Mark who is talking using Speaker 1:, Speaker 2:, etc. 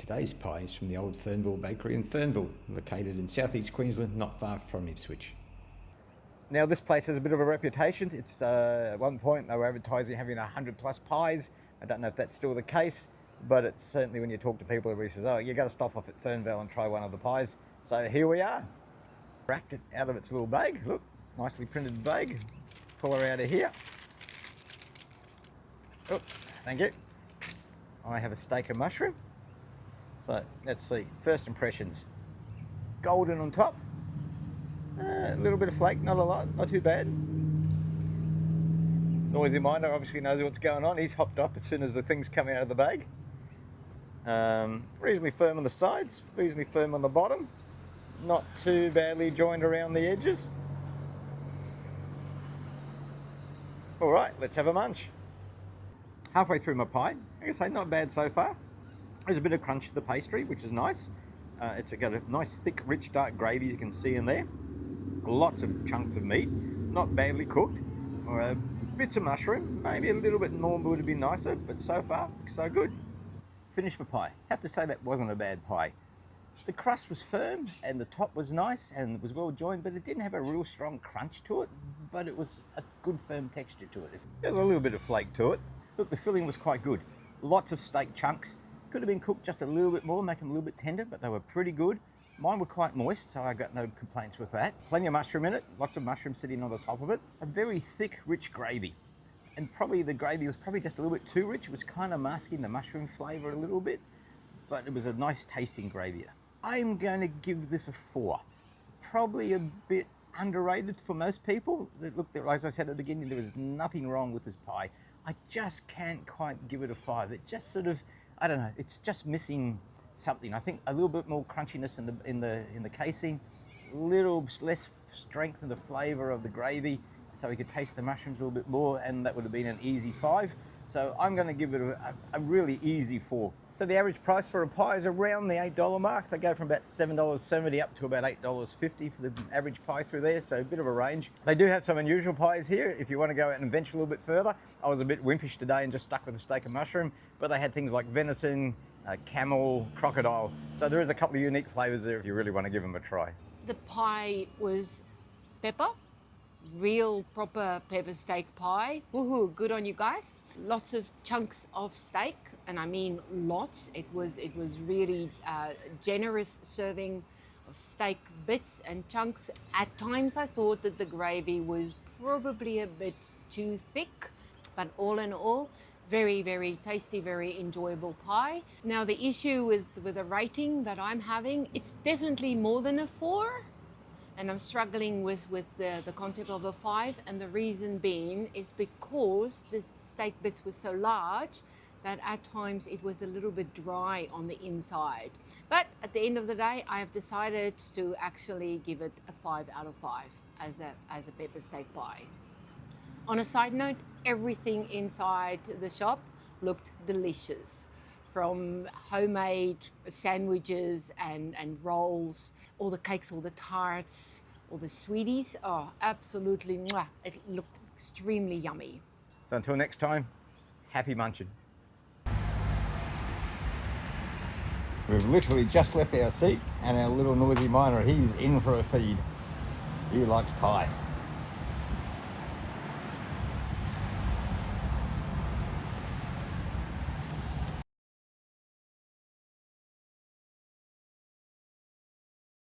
Speaker 1: Today's pie is from the Old Fernvale Bakery in Fernvale, located in southeast Queensland, not far from Ipswich.
Speaker 2: Now this place has a bit of a reputation. It's at one point they were advertising having 100 plus pies. I don't know if that's still the case, but it's certainly when you talk to people, everybody says, oh, you got to stop off at Fernvale and try one of the pies. So here we are. Cracked it out of its little bag. Look, nicely printed bag. Pull her out of here. Oh, thank you. I have a steak and mushroom. So let's see, first impressions. Golden on top. A little bit of flake, not a lot, not too bad. Noisy Minder obviously knows what's going on. He's hopped up as soon as the things come out of the bag. Reasonably firm on the sides, reasonably firm on the bottom. Not too badly joined around the edges. All right, let's have a munch. Halfway through my pie, I can say not bad so far. There's a bit of crunch to the pastry, which is nice. It's got a nice, thick, rich, dark gravy you can see in there. Lots of chunks of meat, not badly cooked. Bits of mushroom, maybe a little bit more would have been nicer, but so far, so good. Finished my pie. Have to say that wasn't a bad pie. The crust was firm and the top was nice and it was well joined, but it didn't have a real strong crunch to it, but it was a good firm texture to it. There's a little bit of flake to it. Look, the filling was quite good. Lots of steak chunks. Could have been cooked just a little bit more, make them a little bit tender, but they were pretty good. Mine were quite moist, so I got no complaints with that. Plenty of mushroom in it, lots of mushroom sitting on the top of it. A very thick, rich gravy. And probably the gravy was probably just a little bit too rich. It was kind of masking the mushroom flavour a little bit, but it was a nice tasting gravy. I'm going to give this a 4. Probably a bit underrated for most people. Look, as I said at the beginning, there was nothing wrong with this pie. I just can't quite give it a 5. It just sort of, I don't know, it's just missing something. I think a little bit more crunchiness in the casing, a little less strength in the flavour of the gravy, so we could taste the mushrooms a little bit more, and that would have been an easy 5. So I'm going to give it a really easy 4. So the average price for a pie is around the $8 mark. They go from about $7.70 up to about $8.50 for the average pie through there, so a bit of a range. They do have some unusual pies here if you want to go out and venture a little bit further. I was a bit wimpish today and just stuck with a steak and mushroom, but they had things like venison, camel, crocodile. So there is a couple of unique flavours there if you really want to give them a try.
Speaker 3: The pie was pepper, real proper pepper steak pie. Woohoo, good on you guys. Lots of chunks of steak, and I mean lots. It was really generous serving of steak bits and chunks. At times I thought that the gravy was probably a bit too thick, but all in all, very, very tasty, very enjoyable pie. Now the issue with the rating that I'm having, it's definitely more than a 4. And I'm struggling with the concept of a 5, and the reason being is because the steak bits were so large that at times it was a little bit dry on the inside. But at the end of the day, I have decided to actually give it a 5 out of 5 as a pepper steak pie. On a side note, everything inside the shop looked delicious. From homemade sandwiches and rolls, all the cakes, all the tarts, all the sweeties. Oh, absolutely, mwah. It looked extremely yummy.
Speaker 2: So until next time, happy munching. We've literally just left our seat and our little noisy miner, he's in for a feed. He likes pie.